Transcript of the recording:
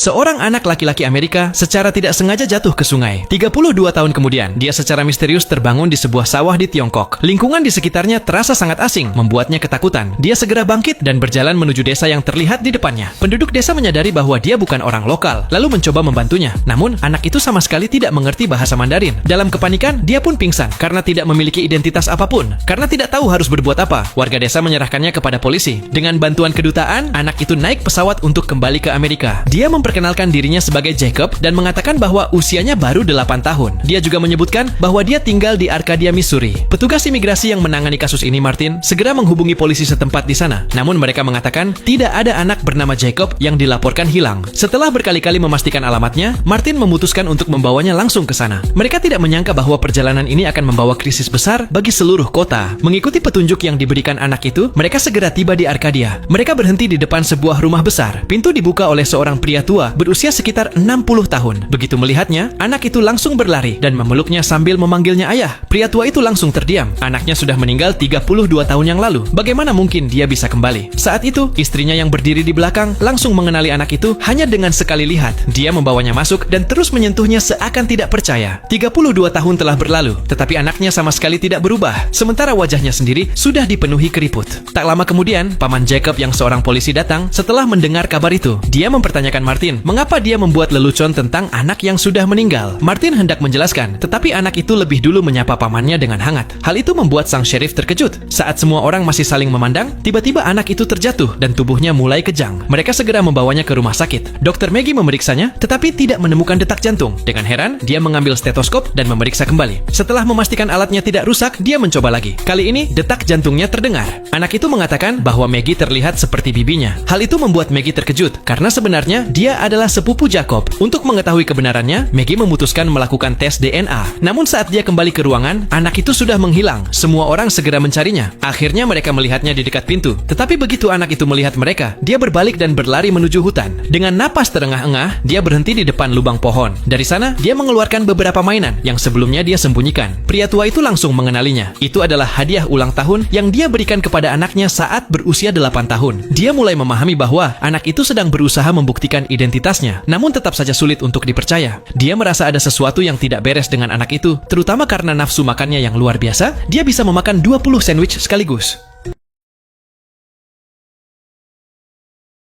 Seorang anak laki-laki Amerika secara tidak sengaja jatuh ke sungai. 32 tahun kemudian, dia secara misterius terbangun di sebuah sawah di Tiongkok. Lingkungan di sekitarnya terasa sangat asing, membuatnya ketakutan. Dia segera bangkit dan berjalan menuju desa yang terlihat di depannya. Penduduk desa menyadari bahwa dia bukan orang lokal, lalu mencoba membantunya. Namun, anak itu sama sekali tidak mengerti bahasa Mandarin. Dalam kepanikan, dia pun pingsan karena tidak memiliki identitas apapun. Karena tidak tahu harus berbuat apa, warga desa menyerahkannya kepada polisi. Dengan bantuan kedutaan, anak itu naik pesawat untuk kembali ke Amerika. Dia memperkenalkan dirinya sebagai Jacob dan mengatakan bahwa usianya baru 8 tahun. Dia juga menyebutkan bahwa dia tinggal di Arcadia, Missouri. Petugas imigrasi yang menangani kasus ini, Martin, segera menghubungi polisi setempat di sana. Namun mereka mengatakan tidak ada anak bernama Jacob yang dilaporkan hilang. Setelah berkali-kali memastikan alamatnya, Martin memutuskan untuk membawanya langsung ke sana. Mereka tidak menyangka bahwa perjalanan ini akan membawa krisis besar bagi seluruh kota. Mengikuti petunjuk yang diberikan anak itu, mereka segera tiba di Arcadia. Mereka berhenti di depan sebuah rumah besar. Pintu dibuka oleh seorang pria tua berusia sekitar 60 tahun. Begitu melihatnya, anak itu langsung berlari dan memeluknya sambil memanggilnya ayah. Pria tua itu langsung terdiam. Anaknya sudah meninggal 32 tahun yang lalu. Bagaimana mungkin dia bisa kembali? Saat itu, istrinya yang berdiri di belakang langsung mengenali anak itu hanya dengan sekali lihat. Dia membawanya masuk dan terus menyentuhnya seakan tidak percaya. 32 tahun telah berlalu, tetapi anaknya sama sekali tidak berubah. Sementara wajahnya sendiri sudah dipenuhi keriput. Tak lama kemudian, paman Jacob yang seorang polisi datang setelah mendengar kabar itu. Dia mempertanyakan Martin, mengapa dia membuat lelucon tentang anak yang sudah meninggal. Martin hendak menjelaskan, tetapi anak itu lebih dulu menyapa pamannya dengan hangat. Hal itu membuat sang sheriff terkejut. Saat semua orang masih saling memandang, tiba-tiba anak itu terjatuh dan tubuhnya mulai kejang. Mereka segera membawanya ke rumah sakit. Dr. Maggie memeriksanya, tetapi tidak menemukan detak jantung. Dengan heran, dia mengambil stetoskop dan memeriksa kembali. Setelah memastikan alatnya tidak rusak, dia mencoba lagi. Kali ini, detak jantungnya terdengar. Anak itu mengatakan bahwa Maggie terlihat seperti bibinya. Hal itu membuat Maggie terkejut, karena sebenarnya dia adalah sepupu Jacob. Untuk mengetahui kebenarannya, Maggie memutuskan melakukan tes DNA. Namun saat dia kembali ke ruangan, anak itu sudah menghilang. Semua orang segera mencarinya. Akhirnya mereka melihatnya di dekat pintu. Tetapi begitu anak itu melihat mereka, dia berbalik dan berlari menuju hutan. Dengan napas terengah-engah, dia berhenti di depan lubang pohon. Dari sana, dia mengeluarkan beberapa mainan yang sebelumnya dia sembunyikan. Pria tua itu langsung mengenalinya. Itu adalah hadiah ulang tahun yang dia berikan kepada anaknya saat berusia 8 tahun. Dia mulai memahami bahwa anak itu sedang berusaha membuktikan identitasnya, namun tetap saja sulit untuk dipercaya. Dia merasa ada sesuatu yang tidak beres dengan anak itu, terutama karena nafsu makannya yang luar biasa. Dia bisa memakan 20 sandwich sekaligus.